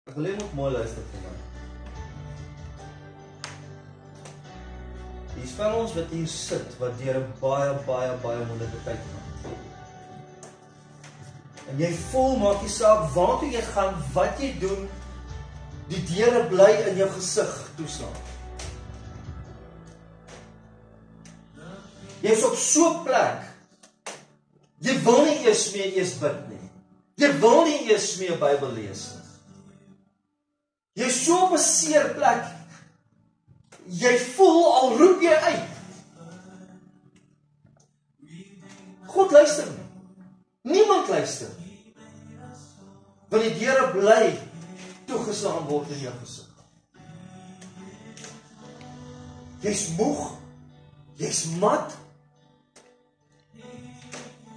Ek wil jy moet mooi luister vir my. Die van ons wat hier sit, wat deur 'n baie moeilike tyd gaan. En jy voel, maak nie saak waartoe jy gaan, wat jy doen, die deure bly in jou gesig toeslaan. Jy is op so 'n plek, jy wil nie eers meer bid nie. Jy wil nie eers meer Bybel lees nie. Jy is so op 'n seer plek, jy voel al roep jy uit. God luister nie. Niemand luister nie. Want die deure bly toegeslaan word in jou gesig. Jy's moeg, jy's mat.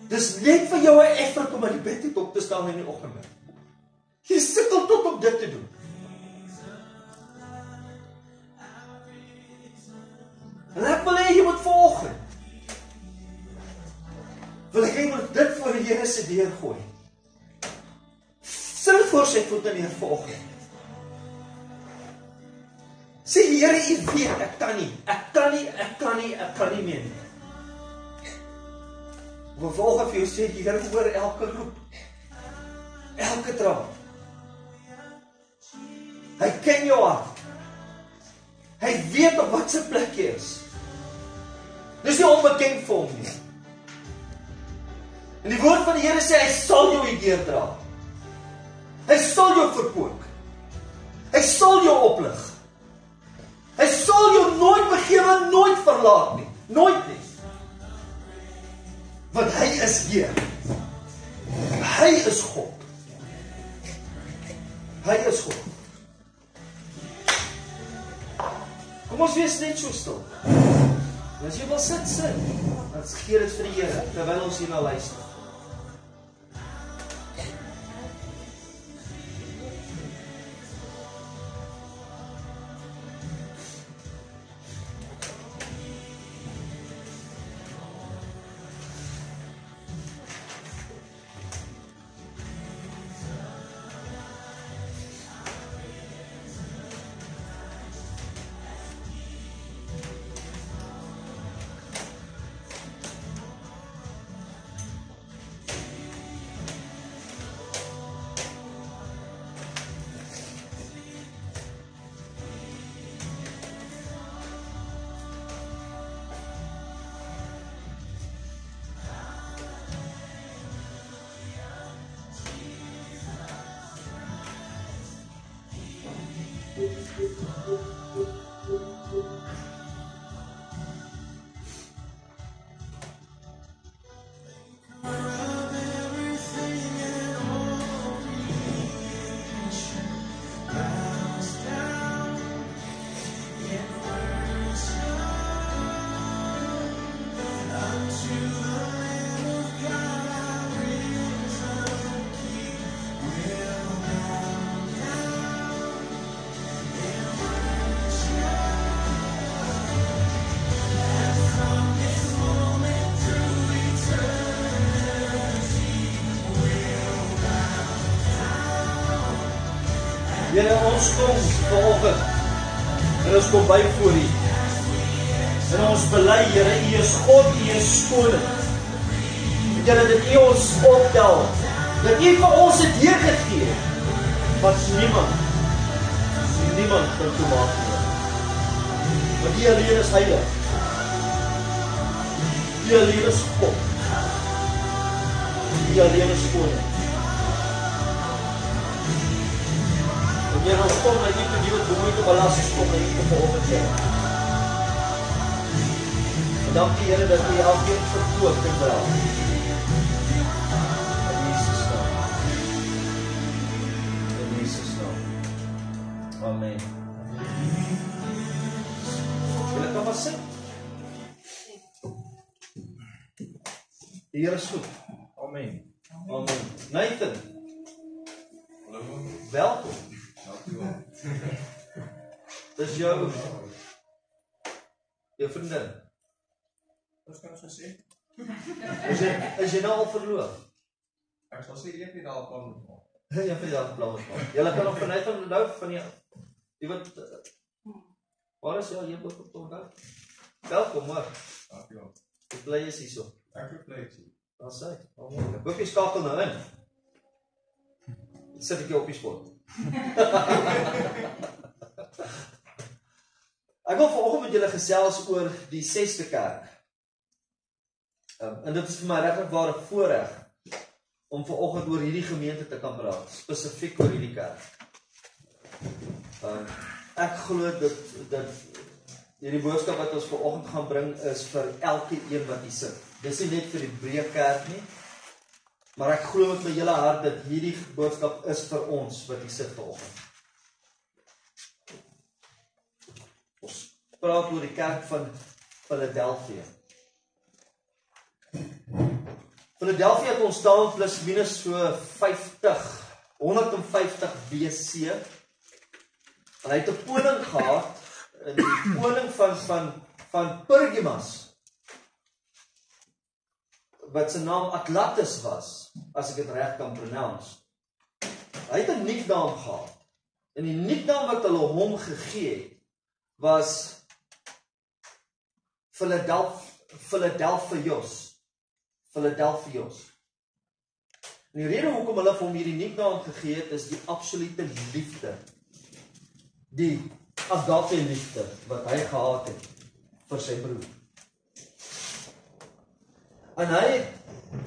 Dis net vir jou 'n effort om uit die bed uit op te staan in die oggend. Jy sukkel tot om dit te doen. En ek wil hê jy moet vanoggend, wil ek hê jy moet dit voor die Here se deur gooi. Sit voor sy voete neer vanoggend. Sê Here, U weet, ek kan nie meer nie. Ek wil vanoggend vir jou sê, die Here hoor elke roep, elke traan. Hy ken jou hart. Hy weet op wat sy plek jy is. Dis nie onbekend vir hom nie. En die woord van die Here sê, hy sal jou hierdeur dra. Hy sal jou verkoop. Hy sal jou oplig. Hy sal jou nooit begewe, nooit verlaat nie. Nooit nie. Want hy is Heer. Hy is God. Hy is God. Kom ons wees net so stil. En as jy wil sit, dan gee dit vir die Here, terwyl ons hierna luister. Here, ons kom vanoggend en ons kom by voor U. En ons bely, Here, U is God, U is koning. Here, dat U ons optel, dat U vir ons het Heer gegee, wat niemand kan toemaak nie. Want U alleen is heilig. U alleen is God. U alleen is koning. Here, ons kom na U toe, die wat bemoeid op belasting kom na U toe vanoggend, Here. En dankie, Here, dat U elkeen verkoop en dra. In Jesus naam. In Jesus naam. Amen. Julle kan maar sit. Die Here is goed. Amen. Amen. Nathan. Welkom. Dis jou vriendin. Wat kan ons sê? Is jy nou al verloof? Ek sal sê jy het nie daar op aan. Ja, vir jou plaas maak. Julle kan nog vanuit van nou van die wat waar is jy boek op onthou? Welkom maar. Dankie. Ek bly is hierso. Dankie plek. Dan sê ek, ek hoop jy skakel nou in. Sit ek jou op die spot. Ek wil vanoggend met julle gesels oor die 6de kerk. En dit is vir my regtig ware voorreg om vanoggend oor hierdie gemeente te kan praat, spesifiek oor hierdie kerk. Ek glo dat hierdie boodskap wat ons vanoggend gaan bring is vir elke een wat hier sit. Dis nie net vir die breë kerk nie, maar ek glo met my hele hart dat hierdie boodskap is vir ons wat hier sit vanoggend. Ons praat oor die kerk van Philadelphia. Philadelphia het ontstaan plus minus so 150 BC. En hy het 'n koning gehad, die koning van Pergamus, wat sy naam Atlantis was, as ek dit reg kan pronounce. Hy het 'n nicknaam gehad. En die nicknaam wat hulle hom gegee het, was Philadelphios. En die rede hoekom hulle vir hom hierdie nicknaam gegee het, is die absolute liefde. Die agape liefde wat hy gehad het vir sy broer. En hy het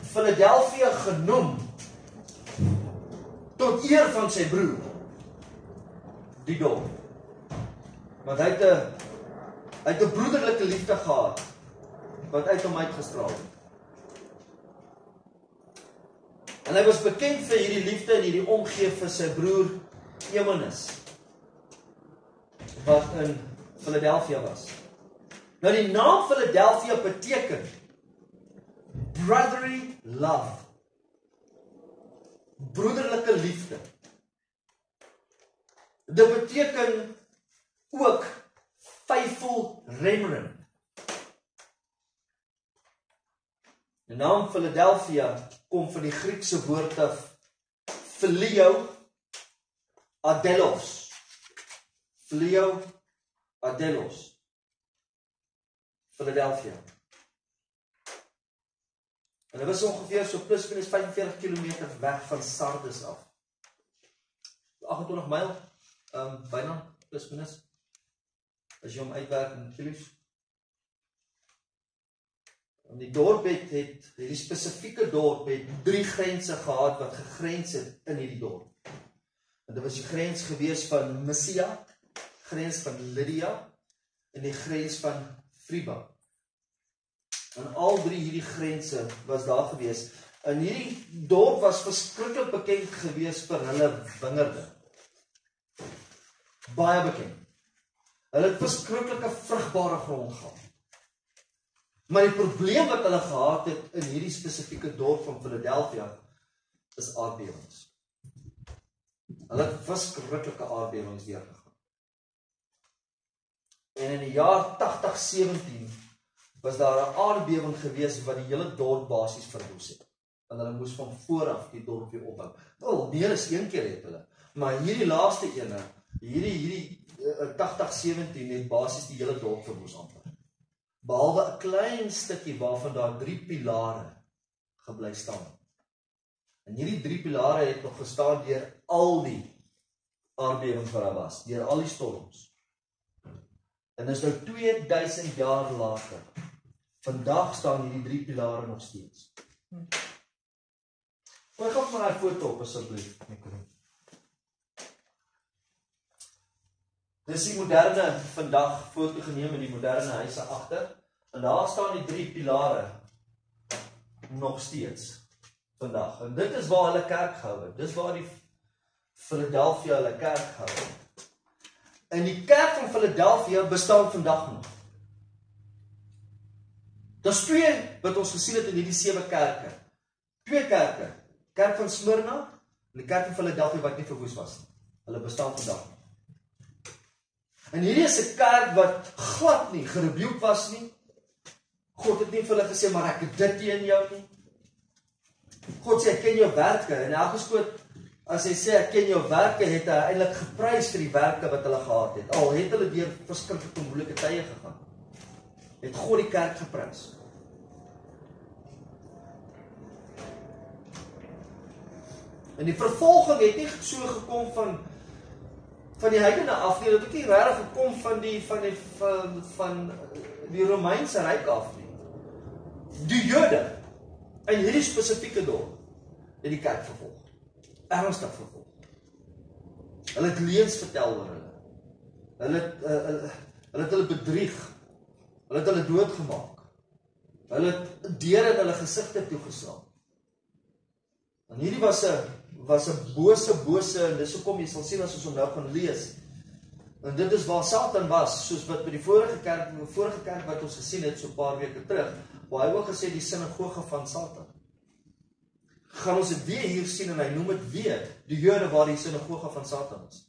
Philadelphia genoem tot eer van sy broer, die dorp. Want hy het 'n broederlike liefde gehad wat uit hom uitgestraal het. En hy was bekend vir hierdie liefde en hierdie omgee vir sy broer Emanus, wat in Philadelphia was. Nou die naam Philadelphia beteken brotherly love. Broederlike liefde. Dit beteken ook faithful remnant. Die naam Philadelphia kom van die Griekse woord Phileo Adelos. Phileo Adelos. Philadelphia. En dit was ongeveer so plus minus 45 km weg van Sardis af. 28 myl, byna plus minus. As jy hom uitwerk in kilos. En die dorp het hierdie spesifieke dorp het 3 grense gehad wat gegrens het in hierdie dorp. En dit was die grens gewees van Mysia, grens van Lydia en die grens van Friba. En al 3 hierdie grense was daar gewees. En hierdie dorp was verskriklik bekend gewees vir hulle wingerde. Baie bekend. Hulle het verskriklike vrugbare grond gehad. Maar die probleem wat hulle gehad het in hierdie spesifieke dorp van Philadelphia is aardbewings. Hulle het verskriklike aardbewings deurgegaan. En in die jaar 8017 was daar 'n aardbewing gewees wat die hele dorp basies verwoes het. En hulle moes van vooraf die dorp weer opbou. Wel, meer as een keer het hulle. Maar hierdie laaste ene, hierdie 8017 het basies die hele dorp verwoes amper. Behalwe 'n klein stukkie waarvan daar 3 pilare gebly staan. En hierdie 3 pilare het nog gestaan deur al die aardbewings wat daar was, deur al die storms. En is nou 2000 jaar later. Vandag staan hierdie 3 pilare nog steeds. Gooi gou maar daai foto op asseblief. Dis die moderne vandag foto geneem in die moderne huise agter. En daar staan die 3 pilare nog steeds vandag. En dit is waar hulle kerk gehou het. Dis waar die Philadelphia hulle kerk gehou het. En die kerk van Philadelphia bestaan vandag nog. Daar's 2 wat ons gesien het in hierdie 7 kerke. 2 kerke. Kerk van Smyrna en die kerk van Philadelphia wat nie verwoes was nie. Hulle bestaan vandag nog. En hierdie is 'n kerk wat glad nie gerebuke was nie. God het nie vir hulle gesê, maar ek het dit teen jou nie. God sê, ek ken jou werke, en elke skoot, as hy sê, ek ken jou werke, het hy eintlik geprys vir die werke wat hulle gehad het. Al het hulle deur verskriklike moeilike tye gegaan. Het God die kerk geprys. En die vervolging het nie so gekom van die heidene af nie, dit het nie regtig gekom van die Romeinse ryk af nie. Die Jode in hierdie spesifieke dorp het die kerk vervolg. Ernstig vervolg. Hulle het leuns vertel oor hulle. Hulle het hulle bedrieg. Hulle het hulle doodgemaak. Hulle het deure in hulle gesigte toegeslaan. En hierdie was 'n bose, en dis hoekom jy sal sien as ons hom nou gaan lees. En dit is waar Satan was, soos wat by die vorige kerk wat ons gesien het so 'n paar weke terug, waar hy ook gesê die sinagoge van Satan. Gaan ons dit weer hier sien en hy noem dit weer die Jode waar die sinagoge van Satan is.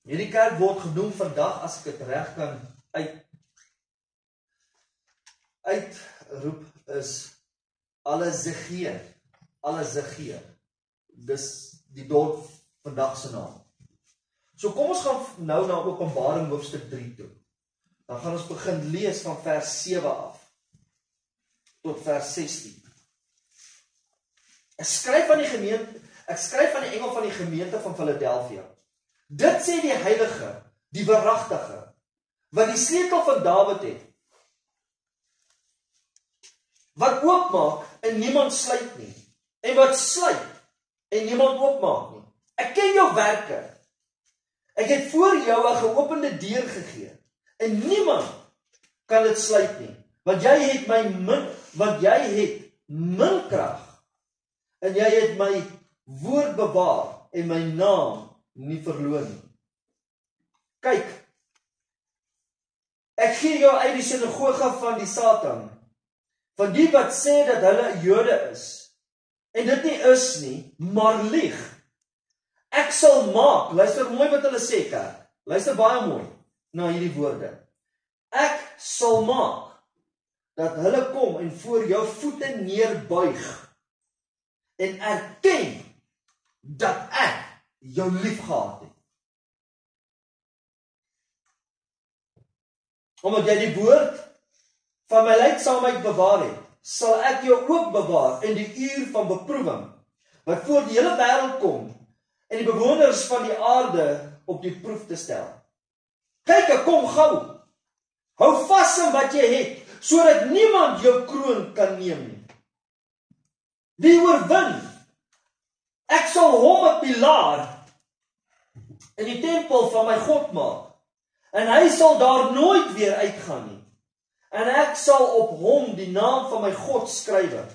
Hierdie kerk word genoem vandag, as ek dit reg kan uitroep, is Allezegeer. Dis die dorp vandag se naam. So kom ons gaan nou na Openbaring hoofstuk 3 toe. Dan gaan ons begin lees van vers 7 af tot vers 16. Ek skryf aan die engel van die gemeente van Philadelphia. Dit sê die heilige, die waaragtige, wat die sleutel van Dawid het, wat oopmaak en niemand sluit nie, en wat sluit en niemand oopmaak nie. Ek ken jou werke. Ek het voor jou 'n geopende deur gegee, en niemand kan dit sluit nie, want jy het min krag, en jy het my woord bewaar, en my naam nie verloon nie. Kyk, ek gee jou uit die sinagoge van die Satan, van die wat sê dat hulle Jode is, en dit nie is nie, maar lieg. Ek sal maak, luister mooi wat hulle sê, kerk, luister baie mooi na hierdie woorde. Ek sal maak dat hulle kom en voor jou voete neerbuig en erken dat ek jou lief gehad het. Omdat jy die woord van my lydsaamheid bewaar het, sal ek jou ook bewaar in die uur van beproewing, wat voor die hele wêreld kom, en die bewoners van die aarde op die proef te stel. Kyk, ek kom gou. Hou vas in wat jy het, sodat niemand jou kroon kan neem nie. Wie oorwin? Ek sal hom 'n pilaar in die tempel van my God maak, en hy sal daar nooit weer uitgaan nie. En ek sal op hom die naam van my God skrywe,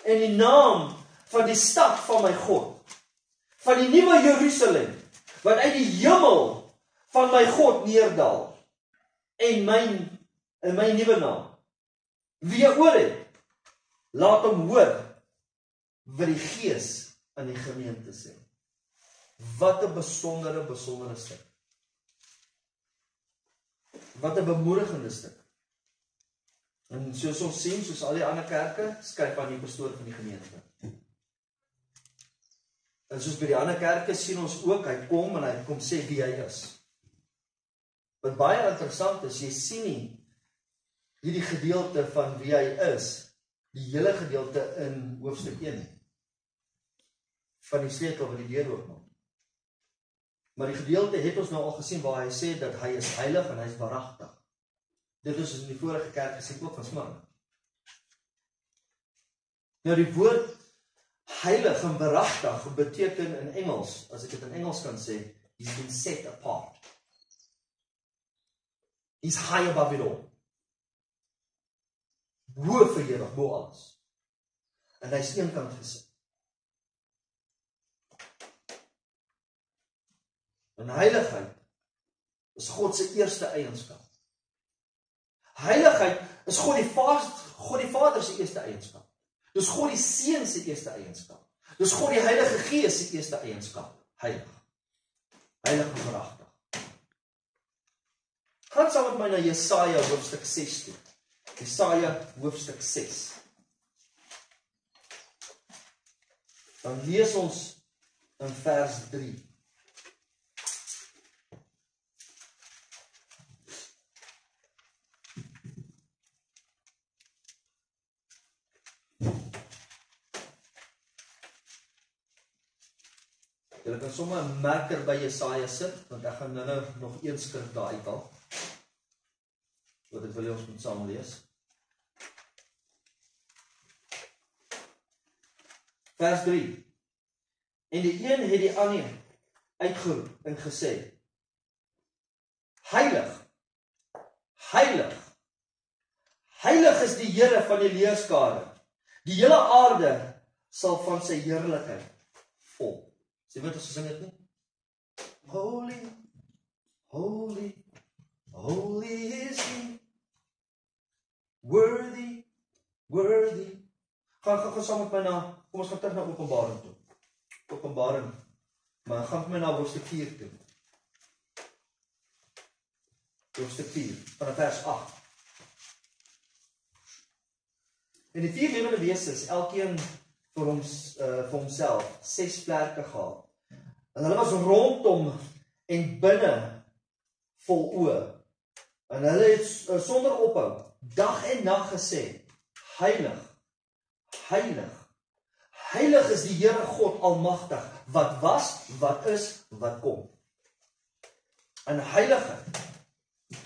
en die naam van die stad van my God, van die nuwe Jerusalem, wat uit die hemel van my God neerdal, en my nuwe naam. Wie oor het, laat hom hoor wat die Gees in die gemeente sê. Wat 'n besondere stuk. Wat 'n bemoedigende stuk. En soos ons sien, soos al die ander kerke, skryf aan die pastoor van die gemeente. En soos by die ander kerke sien ons ook, hy kom sê wie hy is. Wat baie interessant is, jy sien nie hierdie gedeelte van wie hy is, die hele gedeelte in hoofstuk 1, van die sleutel wat die deur oopmaak. Maar die gedeelte het ons nou al gesien, waar hy sê dat hy is heilig en hy is waaragtig. Dit is in die vorige kerk gesê ook van Smyrna. Nou die woord heilig en waaragtig beteken in Engels, as ek dit in Engels kan sê, he's been set apart. He's high above it all. Bo verheerlik, bo alles. En hy is eenkant gesit. En heiligheid is God se eerste eienskap. Heiligheid is God die Vader se eerste eienskap. Dis God die Seun se eerste eienskap. Dis God die Heilige Gees se eerste eienskap. Heilig. Heilig en waaragtig. Gaan saam met my na Jesaja hoofstuk 6 toe. Jesaja hoofstuk 6. Dan lees ons in vers 3. Julle kan sommer 'n merker by Jesaja sit, want ek gaan nou nog een skrif daar uithaal. Wat ek wil hê ons moet saam lees. Vers 3. En die een het die ander uitgeroep en gesê: Heilig, heilig, heilig is die Here van die leerskare. Die hele aarde sal van sy heerlikheid vol. Sien wat ons gesing het nie? Holy, holy, holy is he. Worthy, worthy. Gaan saam met my na, kom ons gaan terug na Openbaring toe. Openbaring, maar gaan met my na hoofstuk 4 toe. Hoofstuk 4, vanaf vers 8. En die 4 lewende wesens, elkeen vir homself, 6 vlerke gehad. En hulle was rondom en binne vol oë. En hulle het sonder ophou dag en nag gesê: Heilig, heilig, heilig is die Here God Almagtig, wat was, wat is, wat kom. En heiligheid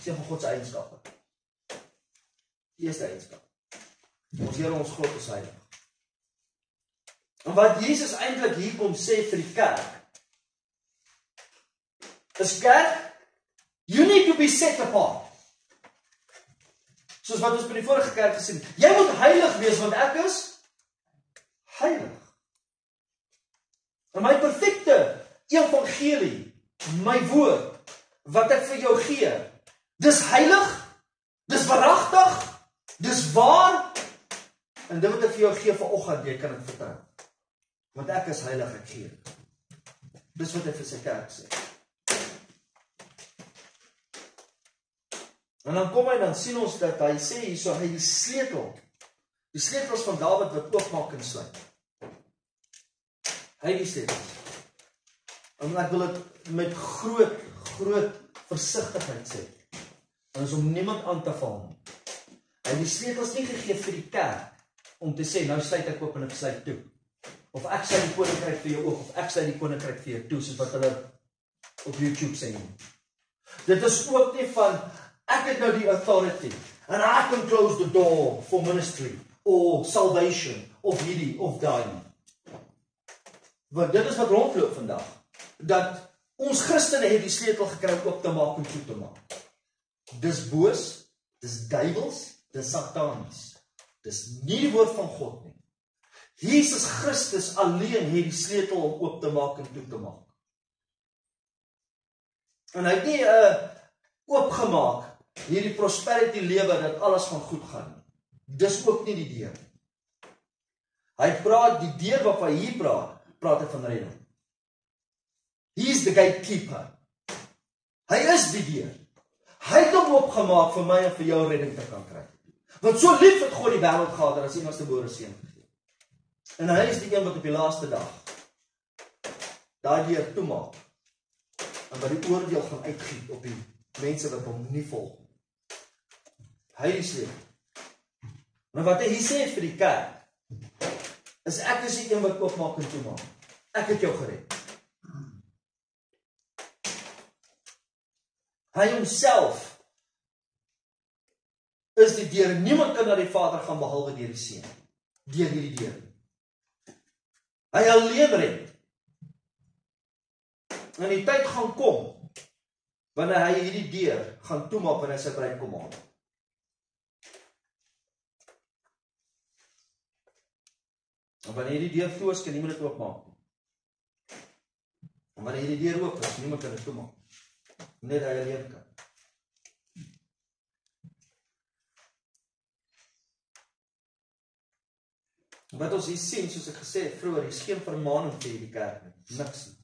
sê van God se eienskappe. Die eerste eienskap. Ons Here, ons God is heilig. En wat Jesus eintlik hier kom sê vir die kerk, is kerk, you need to be set apart. Soos wat ons by die vorige kerk gesien het. Jy moet heilig wees, want ek is heilig. En my perfekte evangelie, my woord, wat ek vir jou gee, dis heilig, dis waaragtig, dis waar, en dit wat ek vir jou gee vanoggend, jy kan dit vertrou. Want ek is heilig, ek gee. Dis wat hy vir sy kerk sê. En dan kom hy, dan sien ons dat hy sê hierso, hy die sleutels van Dawid wat oopmaak en sluit. Hy die sleutels. En ek wil dit met groot versigtigheid sê. En is om niemand aan te val nie. Hy die sleutels nie gegee vir die kerk, om te sê, nou sluit ek oop en ek sluit toe. Of ek sluit die koninkryk vir jou oop, of ek sluit die koninkryk vir jou toe, soos wat hulle op YouTube sê. Dit is ook nie van, ek het nou die authority, and I can close the door for ministry, or salvation, of hierdie, of daai. Want dit is wat rondloop vandag, dat ons Christene het die sleutel gekry oop te maak en toe te maak. Dis boos, dis duivels, dis satanies. Dis nie die woord van God nie. Jesus Christus alleen het die sleutel om oop te maak en toe te maak. En hy het nie oopgemaak, hierdie prosperity lewe, dat alles van goed gaan. Dis ook nie die deur. Hy praat, die deur wat hy hier praat hy van redding. He is the gatekeeper. Hy is die deur. Hy het hom oopgemaak vir my en vir jou redding te kan kry. Want so lief het God die wêreld gehad, dat hy sy enigste gebore seun gegee. En hy is die een wat op die laaste dag daai deur toemaak en wat die oordeel gaan uitgiet op die mense wat hom nie volg. Hy is hier. Maar wat hy sê vir die kerk, is ek is die een wat oopmaak en toemaak. Ek het jou gered. Hy homself is die deur. Niemand kan na die Vader gaan behalwe deur die Seun. Deur hierdie deur. Hy alleen red. En die tyd gaan kom, wanneer hy hierdie deur gaan toemaak en hy sy bruid kom haal. En wanneer hierdie deur toe is, kan niemand dit oopmaak. En wanneer hierdie deur oop is, niemand kan dit toemaak. Net hy alleen kan. Wat ons hier sien, soos ek gesê het vroeër, is geen vermaning vir hierdie kerk nie. Niks nie.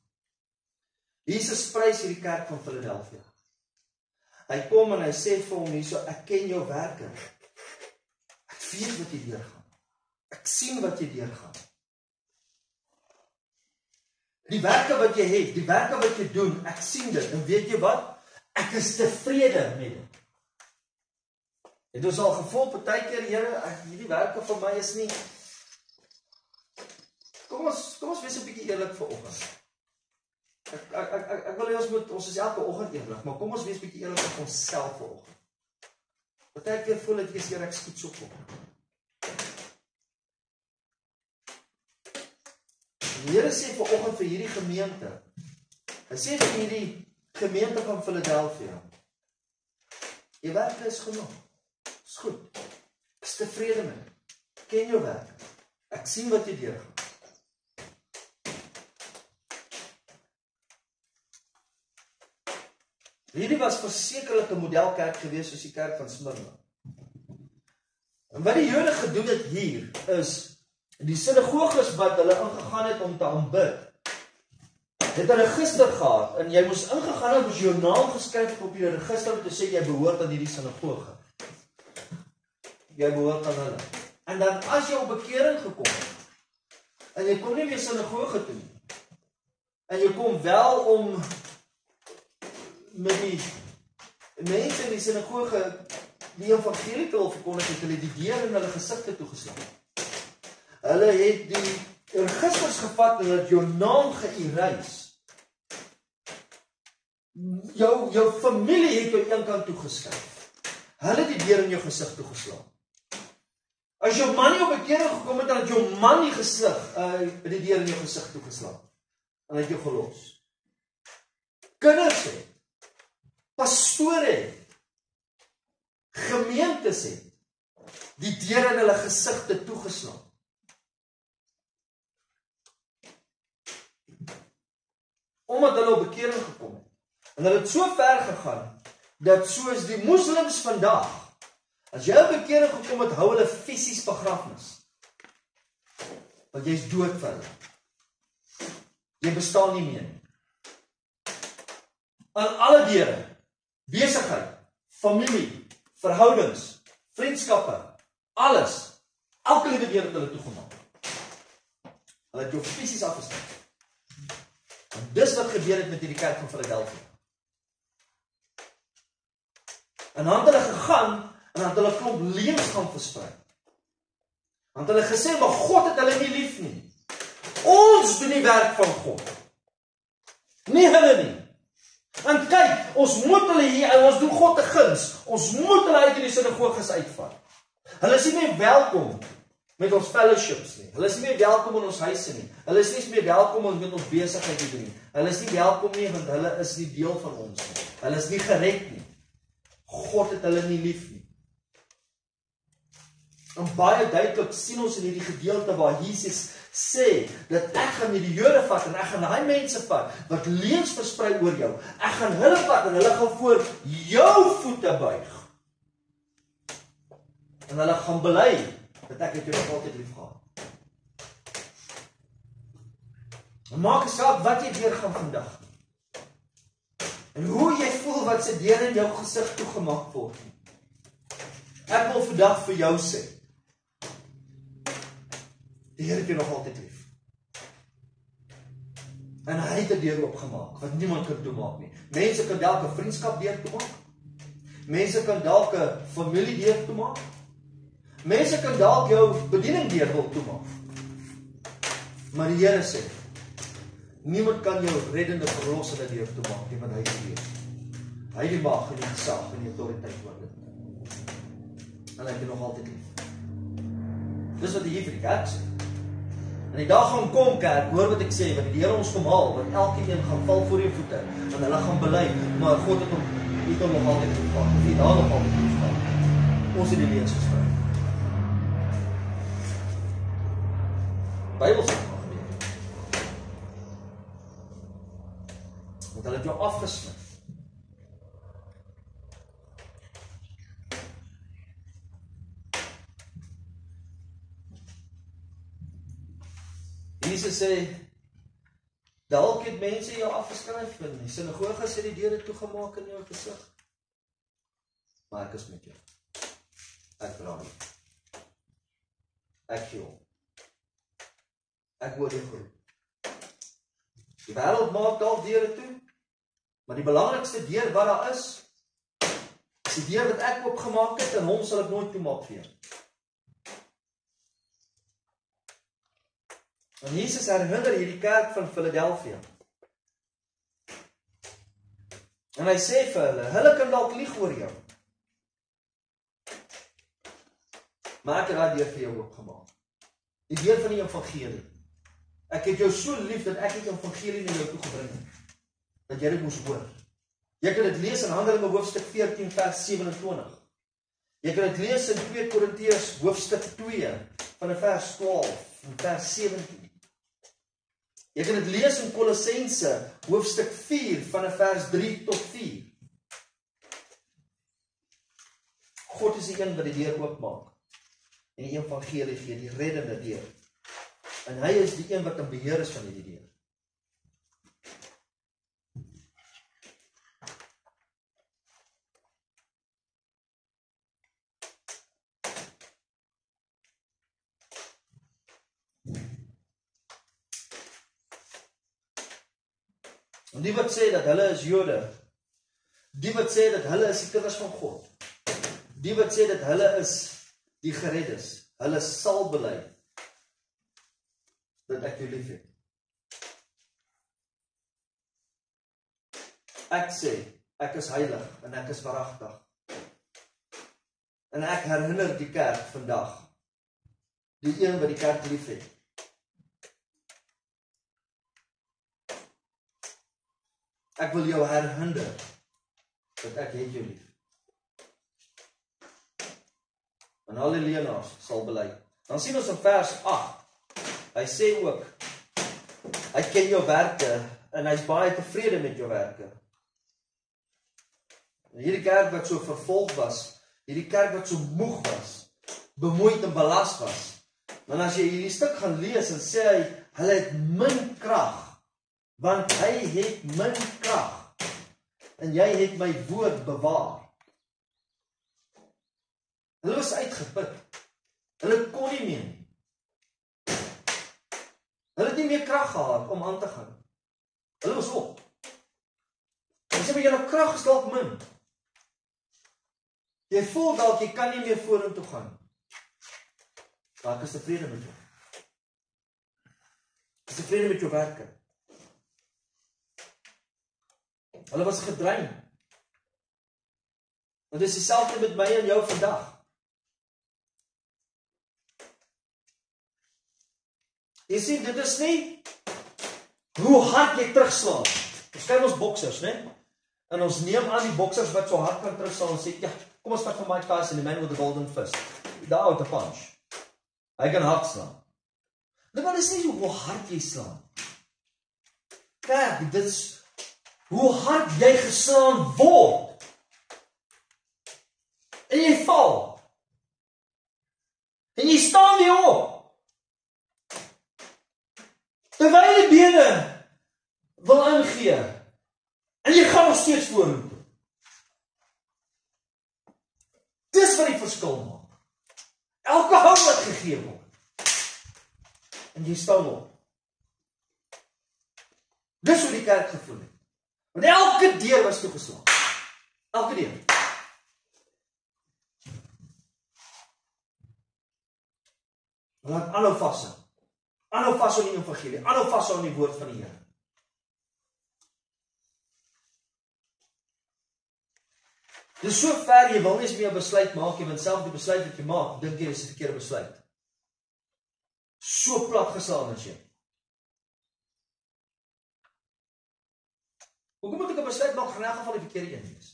Jesus prys hierdie kerk van Philadelphia. Hy kom en hy sê vir hom hierso, ek ken jou werke. Ek weet wat jy deurgaan. Ek sien wat jy deurgaan. Die werke wat jy het, die werke wat jy doen, ek sien dit, en weet jy wat? Ek is tevrede met dit. Het ons al gevoel, partykeer, Here, hierdie werke vir my is nie... Kom ons wees 'n bietjie eerlik vanoggend. Ek wil hê ons is elke oggend eerlik, maar kom ons wees bietjie eerlik op onsself vanoggend. Partykeer voel ek Here, ek skiet so op. Die Here sê vanoggend vir hierdie gemeente. Hy sê vir hierdie gemeente van Philadelphia. Jy werk is genoeg. Is goed. Ek is tevrede met. Ken jou werk. Ek sien wat jy deurgaan. Hierdie was versekerlik 'n modelkerk gewees soos die kerk van Smyrna. En wat die Jode gedoen het hier is die sinagoges wat hulle ingegaan het om te aanbid, het 'n register gehad en jy moes ingegaan het, moes jou naam geskryf op die register om te sê jy behoort aan hierdie sinagoge. Jy behoort aan hulle. En dan as jy op bekering gekom het en jy kom nie meer sinagoge toe nie, en jy kom wel om met die mense in die sinagoge die evangelie te wil verkondig, het hulle die deur in hulle gesigte toegeslaan. Hulle het die registers gevat en het jou naam ge-erase. Jou familie het jou een kant toegeskryf. Hulle het die deur in jou gesig toegeslaan. As jou man nie op bekering gekom het, dan het jou man die deur in jou gesig toegeslaan. En het jou gelos. Kinders het, pastore het, gemeentes het, die deur in hulle gesigte toegeslaan. Omdat hulle op bekering gekom het. En hulle het so ver gegaan, dat soos die moslims vandag, as jy op bekering gekom het, hou hulle fisies begrafnis. Want jy is dood vir hulle. Jy bestaan nie meer nie. Aan alle deure, besigheid, familie, verhoudings, vriendskappe, alles, elke liewe deur het hulle toegemaak. Hulle het jou fisies afgestaan. En dis wat gebeur het met hierdie kerk van Philadelphia. En dan het hulle gegaan, en dan het hulle klomp leuns gaan versprei. Dan het hulle gesê, maar God het hulle nie lief nie. Ons doen die werk van God. Nie hulle nie. En kyk, ons moet hulle hier, ons doen God 'n guns. Ons moet hulle uit die sinagoges uitvat. Hulle is nie meer welkom met ons fellowships nie. Hulle is nie meer welkom in ons huise nie. Hulle is nie meer welkom om met ons besigheid te doen nie. Hulle is nie welkom nie, want hulle is nie deel van ons nie. Hulle is nie gered nie. God het hulle nie lief nie. En baie duidelik sien ons in hierdie gedeelte waar Jesus sê, dat ek gaan die Jode vat, en ek gaan daai mense vat, wat leuns versprei oor jou. Ek gaan hulle vat, en hulle gaan voor jou voete buig. En hulle gaan bely, dat ek het jou nog altyd lief gehad. En maak nie saak wat jy deur gaan vandag. En hoe jy voel wat se deur in jou gesig toegemaak word. Ek wil vandag vir jou sê, die Here het jou nog altyd lief. En hy het 'n deur oopgemaak, wat niemand kan toemaak nie. Mense kan dalk 'n vriendskap deur toemaak. Mense kan dalk 'n familie deur toemaak. Mense kan dalk jou bediening deur wil toemaak. Maar die Here sê, niemand kan jou reddende verlossende deur toemaak nie, want hy is die. Hy het die mag en die gesag en die autoriteit oor dit. En hy het jou nog altyd lief. Dis wat die hier vir die kerk sê. En die dag gaan kom, kerk, hoor wat ek sê, want die Here ons kom haal, want elkeen gaan val voor jou voete, en hulle gaan bely, maar God het hom nog altyd lief gehad, of het daar nog altyd lief gehad. Ons het die leuns versprei. Bybel sê maar gebeur. Want hulle het jou afgesnif. Jesus sê, dalk het mense jou afgeskryf, en die sinagoges het die deure toegemaak in jou gesig. Maar ek is met jou. Ek dra nie. Ek gee om. Ek word jou groep. Die wêreld maak dalk deure toe, maar die belangrikste deur wat daar is die deur wat ek oopgemaak het, en hom sal ek nooit toemaak vir jou. En Jesus herinner hierdie kerk van Philadelphia. En hy sê vir hulle kan dalk lieg oor jou. Maar ek het daai deur vir jou oopgemaak. Die deur van die evangelie. Ek het jou so lief dat ek die evangelie na jou toe gebring het. Dat jy dit moes hoor. Jy kan dit lees in Handelinge hoofstuk 14 vers 27. Jy kan dit lees in 2 Korintiërs hoofstuk 2 van vers 12 en vers 17. Jy kan dit lees in Kolossense hoofstuk 4 van vers 3 tot 4. God is die een wat die deur oopmaak. En die evangelie gee, die reddende deur. En hy is die een wat in beheer is van die deur. En die wat sê dat hulle is Jode, die wat sê dat hulle is die kinders van God, die wat sê dat hulle is die gereddes, hulle sal bely dat ek jou lief het. Ek sê, ek is heilig en ek is waaragtig. En ek herinner die kerk vandag, die een wat die kerk lief het. Ek wil jou herinner dat ek het jou lief. En al die leenaars sal bely. Dan sien ons in vers 8, hy sê ook, hy ken jou werke en hy is baie tevrede met jou werke. En hierdie kerk wat so vervolg was, hierdie kerk wat so moeg was, bemoeid en belast was, want as jy hierdie stuk gaan lees en sê hy, hulle het min krag, want hy het min krag, en jy het my woord bewaar. Hulle was uitgeput, hulle kon nie meer nie. Hulle het nie meer krag gehad om aan te gaan. Hulle was op. En sê my, jou krag is dalk min. Jy voel dalk, jy kan nie meer vorentoe gaan. Maar ek is tevrede met jou. Ek is tevrede met jou werke. Hulle was gedrein. En dit is dieselfde met my en jou vandag. Jy sien, dit is nie hoe hard jy terugslaan. Ons kyk ons boksers, né? En ons neem aan die boksers wat so hard kan terugslaan en sê, ja, kom ons vat van Mike Tyson, die man with the golden fist. Die out the punch. Hy kan hard slaan. Maar dit is nie hoe hard jy slaan. Kijk, dit is hoe hard jy geslaan word. En jy val. En jy staan weer op. Terwyl die bene wil ingee, en jy gaan nog steeds vorentoe. Dis wat die verskil maak. Elke hou wat gegee word. En jy staan op. Dis hoe die kerk gevoel het. Want elke deur was toegeslaan. Elke deur. Laat aanhou vashou. Aanhou vashou aan die evangelie. Aanhou vashou aan die woord van die Here. Dis so ver, jy wil nie eens meer besluit maak, want self die besluit wat jy maak, dink jy is 'n verkeerde besluit. So plat geslaan as jy. Hoekom moet ek 'n besluit maak, in 'n geval die verkeerde een wees?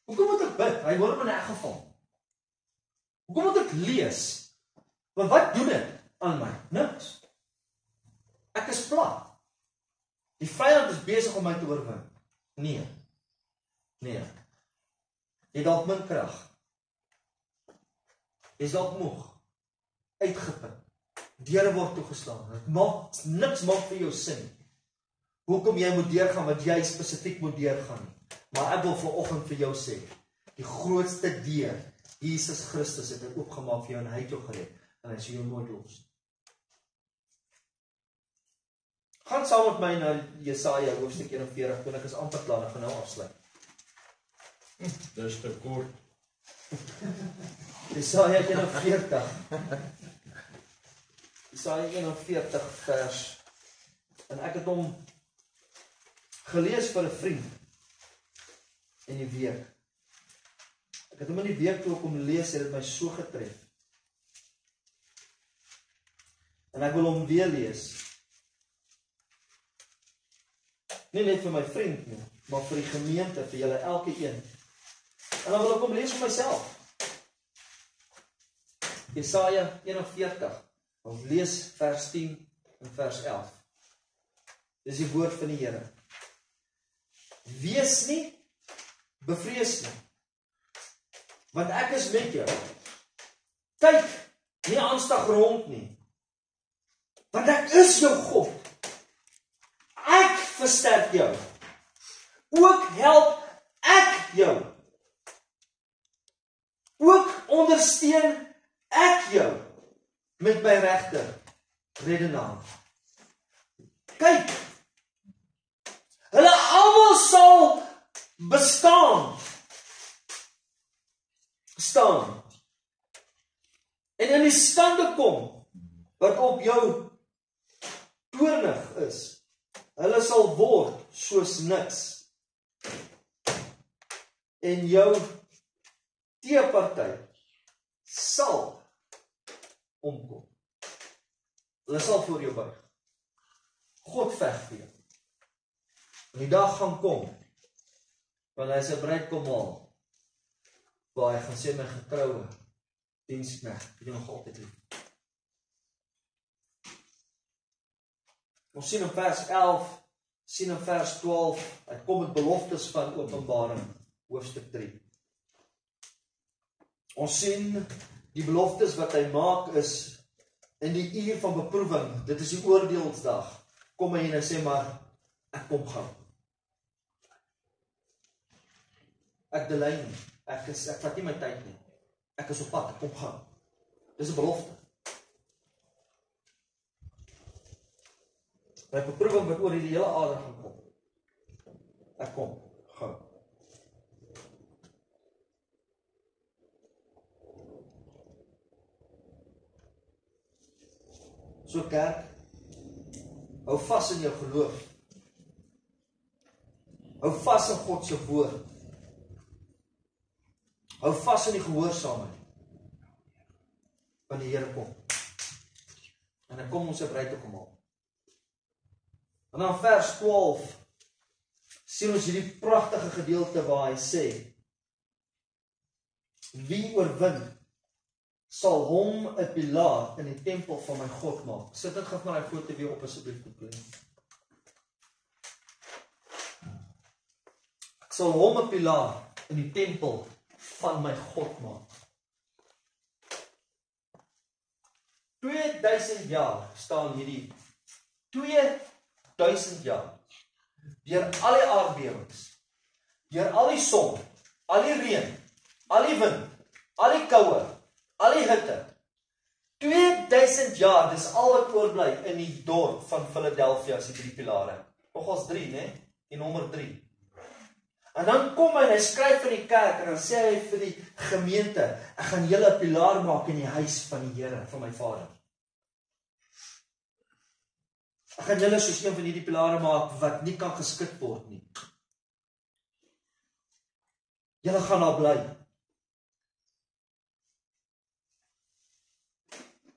Hoekom moet ek bid? Hy hoor hom in 'n geval. Hoekom moet ek lees? Maar wat doen dit aan my? Niks. Ek is plat. Die vyand is besig om my te oorwin. Nee. Nee. Jy dalk min krag. Jy dalk moeg. Uitgeput. Deure word toegeslaan. Dit maak niks maak vir jou sin. Hoekom jy moet deurgaan wat jy spesifiek moet deurgaan nie. Maar ek wil vanoggend vir jou sê, die grootste deur, Jesus Christus het dit oopgemaak vir jou en hy het jou gered. En hy sê jou nooit los. Gaan saam met my na Jesaja hoofstuk 41, want ek is amper klaar, ek gaan nou afsluit. Dis te kort. Jesaja 41. Jesaja 41 vers. En ek het hom gelees vir 'n vriend in die week. Ek het hom in die week toe ek hom lees, het dit my so getref. En ek wil hom weer lees. Nie net vir my vriend nie, maar vir die gemeente, vir julle elke een. En dan wil ek hom lees vir myself. Jesaja 41. Ons lees vers 10 en vers 11. Dis die woord van die Here. Wees nie bevrees nie, want ek is met jou. Kyk nie angstig rond nie, want ek is jou God. Ek versterk jou. Ook help ek jou. Ook ondersteun ek jou met my regter redenaar. Kyk, hulle almal sal staan en in die stande kom wat op jou toornig is. Hulle sal word soos niks en jou teeparty sal omkom. Hulle sal voor jou buig. God veg vir jou. En die dag gaan kom, want hy sy bruid kom haal, waar hy gaan sê my getroue diensknegt, ek het jou nog altyd lief. Ons sien in vers 11, sien in vers 12, hy kom met beloftes van Openbaring, hoofstuk 3. Ons sien die beloftes wat hy maak is in die uur van beproewing, dit is die oordeelsdag, kom hy en hy sê maar, ek kom gou. Ek delay nie, ek vat nie my tyd nie, ek is op pad, ek kom gou. Dis 'n belofte. My beproewing wat oor die hele aarde gaan kom. Ek kom gou. So kerk, hou vas in jou geloof. Hou vas in God se woord. Hou vas in die gehoorsaamheid. Want die Here kom. En hy kom om sy bruid te kom haal. En dan vers 12 sien ons hierdie pragtige gedeelte waar hy sê, wie oorwin sal hom 'n pilaar in die tempel van my God maak. Sit dit gou maar daai foto weer op asseblief toe. Ek sal hom 'n pilaar in die tempel van my God maak. 2000 jaar staan hierdie 2000 jaar. Deur al die aardbewings, deur al die son, al die reën, al die wind, al die koue, al die hitte. 2000 jaar, dis al wat oorbly in die dorp van Philadelphia, as die 3 pilare. Nogals 3, né? Die nommer 3. En dan kom hy en hy skryf in die kerk en dan sê hy vir die gemeente, ek gaan julle 'n pilaar maak in die huis van die Here, van my Vader. Ek gaan julle soos een van hierdie pilare maak wat nie kan geskit word nie. Julle gaan daar bly.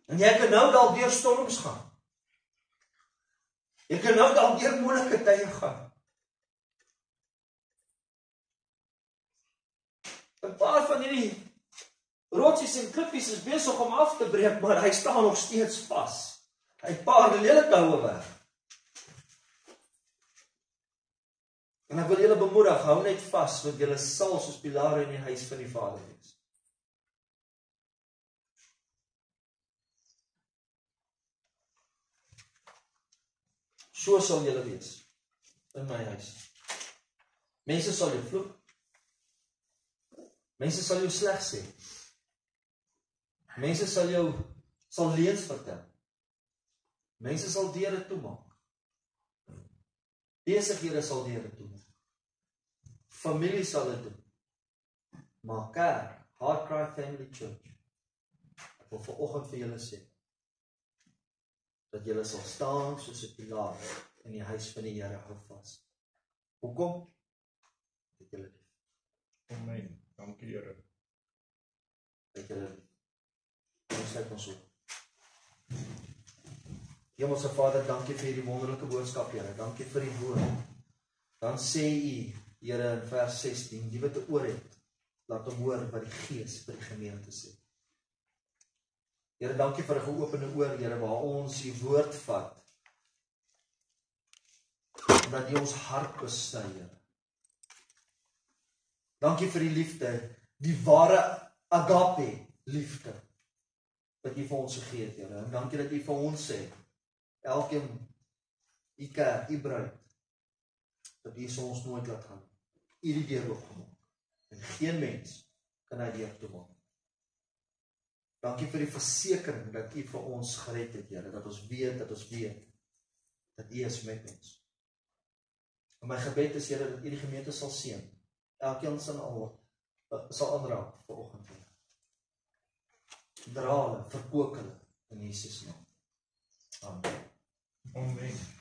En jy kan nou dalk deur storms gaan. Jy kan nou dalk deur moeilike tye gaan. 'n Paar van hierdie rotsies en klippies is besig om af te breek, maar hy staan nog steeds vas. Hy paar die hele koue weg. En ek wil julle bemoedig, hou net vas, want julle sal soos pilare in die huis van die Vader wees. So sal julle wees in my huis. Mense sal jou vloek. Mense sal jou sleg sê. Mense sal leuns vertel. Mense sal deure toemaak. Besighede sal die Here doen. Familie sal dit doen. Maar kerk, Heartcry Family Church, ek wil vanoggend vir julle sê, dat julle sal staan soos 'n pilaar in die huis van die Here hou vas. Hoekom? Dat julle lief. Amen. Dankie Here. Dat julle lief. Ons sluit ons op. Hemelse Vader, dankie vir hierdie wonderlike boodskap, Here. Dankie vir die woord. Dan sê U, Here, in vers 16, die wat 'n oor het, laat hom hoor wat die Gees vir die gemeente sê. Here, dankie vir 'n geopende oor, Here, waar ons U woord vat, dat U ons hart bestui, Here. Dankie vir die liefde, die ware agape liefde, wat U vir ons gegee het, Here. En dankie dat U vir ons sê, elkeen, U kerk, U bruid, dat U so ons nooit laat gaan. U die deur oopgemaak. En geen mens kan hy deur toemaak. Dankie vir die versekering dat U vir ons gered het, Here, dat ons weet, dat U is met ons. En my gebed is, Here, dat U die gemeente sal seën. Elkeen sal aanraak vanoggend, Here. Dra hulle, verkoop hulle in Jesus naam. Amen. Amen.